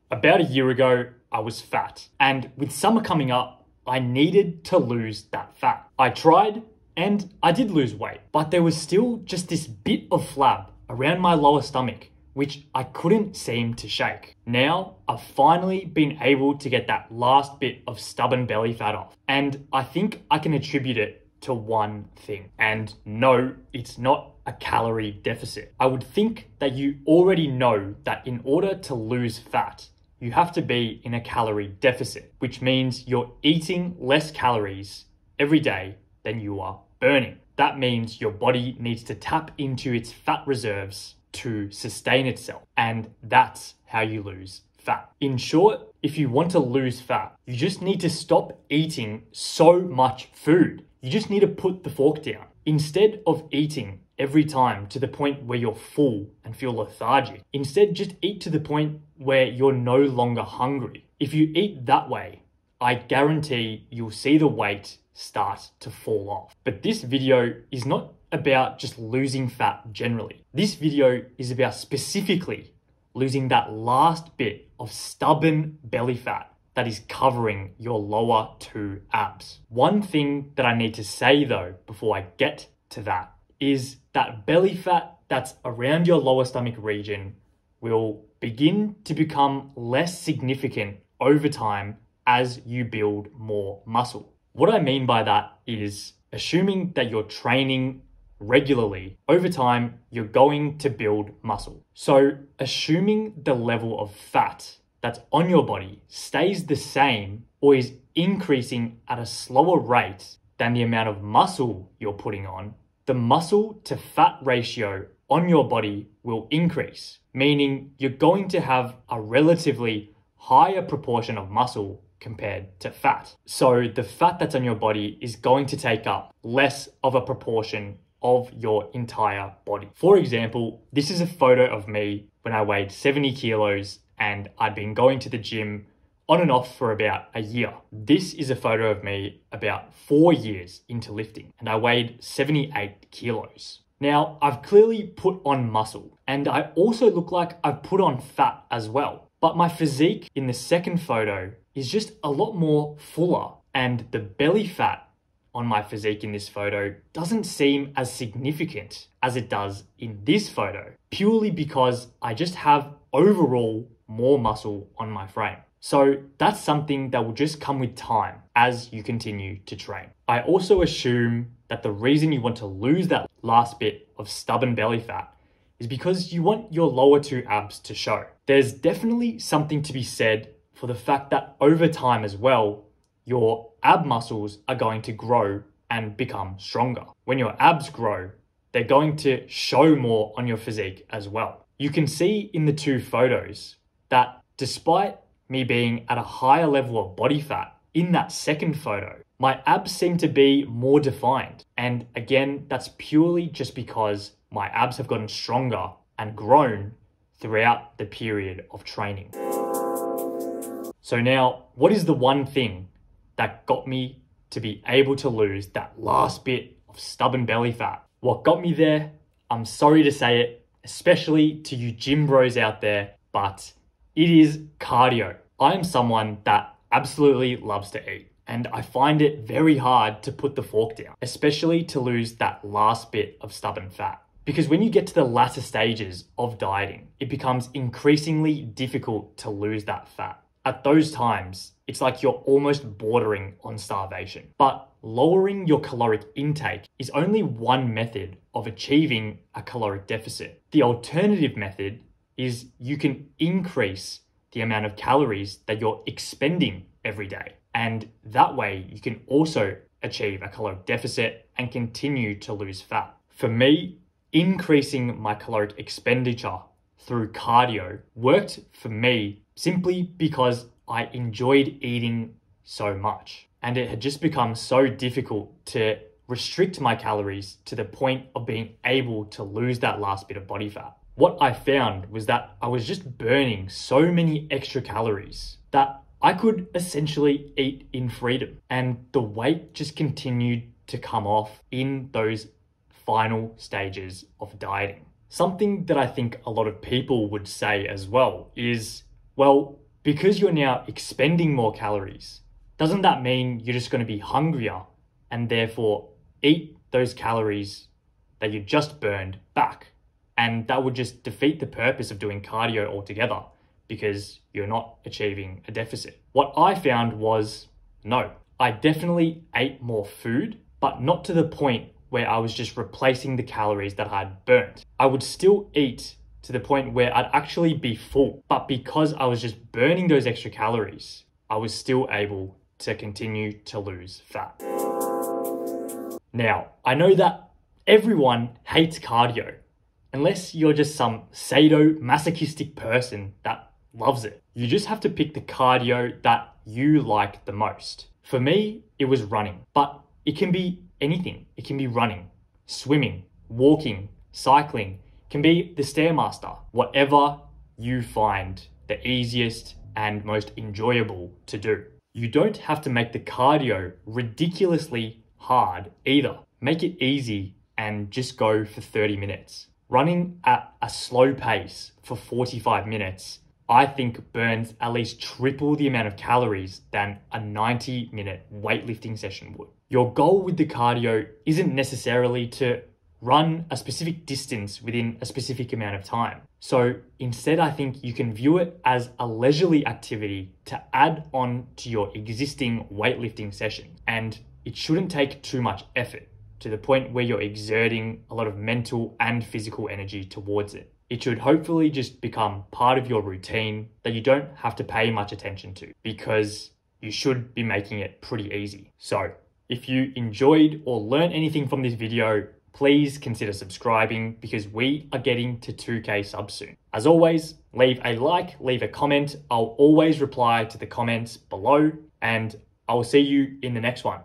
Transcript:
About a year ago, I was fat, and with summer coming up, I needed to lose that fat. I tried, and I did lose weight, but there was still just this bit of flab around my lower stomach, which I couldn't seem to shake. Now, I've finally been able to get that last bit of stubborn belly fat off, and I think I can attribute it to one thing. And no, it's not a calorie deficit. I would think that you already know that in order to lose fat, you have to be in a calorie deficit, which means you're eating less calories every day than you are burning. That means your body needs to tap into its fat reserves to sustain itself, and that's how you lose fat. In short, if you want to lose fat, you just need to stop eating so much food. You just need to put the fork down. Instead of eating every time to the point where you're full and feel lethargic, instead just eat to the point where you're no longer hungry. If you eat that way, I guarantee you'll see the weight start to fall off. But this video is not about just losing fat generally. This video is about specifically losing that last bit of stubborn belly fat that is covering your lower two abs. One thing that I need to say though, before I get to that, is that belly fat that's around your lower stomach region will begin to become less significant over time as you build more muscle. What I mean by that is, assuming that you're training regularly, over time, you're going to build muscle. So assuming the level of fat that's on your body stays the same or is increasing at a slower rate than the amount of muscle you're putting on, the muscle to fat ratio on your body will increase, meaning you're going to have a relatively higher proportion of muscle compared to fat. So the fat that's on your body is going to take up less of a proportion of your entire body. For example, this is a photo of me when I weighed 70 kilos and I'd been going to the gym on and off for about a year. This is a photo of me about 4 years into lifting, and I weighed 78 kilos. Now, I've clearly put on muscle, and I also look like I've put on fat as well. But my physique in the second photo is just a lot more fuller, and the belly fat on my physique in this photo doesn't seem as significant as it does in this photo, purely because I just have overall more muscle on my frame. So that's something that will just come with time as you continue to train. I also assume that the reason you want to lose that last bit of stubborn belly fat is because you want your lower two abs to show. There's definitely something to be said for the fact that over time as well, your ab muscles are going to grow and become stronger. When your abs grow, they're going to show more on your physique as well. You can see in the two photos that despite me being at a higher level of body fat in that second photo, my abs seem to be more defined. And again, that's purely just because my abs have gotten stronger and grown throughout the period of training. So now, what is the one thing that got me to be able to lose that last bit of stubborn belly fat? What got me there, I'm sorry to say it, especially to you gym bros out there, but it is cardio. I am someone that absolutely loves to eat, and I find it very hard to put the fork down, especially to lose that last bit of stubborn fat. Because when you get to the latter stages of dieting, it becomes increasingly difficult to lose that fat. At those times, it's like you're almost bordering on starvation. But lowering your caloric intake is only one method of achieving a caloric deficit. The alternative method is you can increase the amount of calories that you're expending every day. And that way you can also achieve a caloric deficit and continue to lose fat. For me, increasing my caloric expenditure through cardio worked for me simply because I enjoyed eating so much. And it had just become so difficult to restrict my calories to the point of being able to lose that last bit of body fat. What I found was that I was just burning so many extra calories that I could essentially eat in freedom. And the weight just continued to come off in those final stages of dieting. Something that I think a lot of people would say as well is, well, because you're now expending more calories, doesn't that mean you're just going to be hungrier and therefore eat those calories that you just burned back? And that would just defeat the purpose of doing cardio altogether because you're not achieving a deficit. What I found was no, I definitely ate more food, but not to the point where I was just replacing the calories that I'd burnt. I would still eat to the point where I'd actually be full, but because I was just burning those extra calories, I was still able to continue to lose fat. Now, I know that everyone hates cardio, unless you're just some sadomasochistic person that loves it. You just have to pick the cardio that you like the most. For me, it was running, but it can be anything. It can be running, swimming, walking, cycling, it can be the Stairmaster, whatever you find the easiest and most enjoyable to do. You don't have to make the cardio ridiculously hard either. Make it easy and just go for 30 minutes. Running at a slow pace for 45 minutes, I think burns at least triple the amount of calories than a 90-minute weightlifting session would. Your goal with the cardio isn't necessarily to run a specific distance within a specific amount of time. So instead, I think you can view it as a leisurely activity to add on to your existing weightlifting session. And it shouldn't take too much effort to the point where you're exerting a lot of mental and physical energy towards it. It should hopefully just become part of your routine that you don't have to pay much attention to because you should be making it pretty easy. So if you enjoyed or learned anything from this video, please consider subscribing because we are getting to 2K subs soon. As always, leave a like, leave a comment. I'll always reply to the comments below and I will see you in the next one.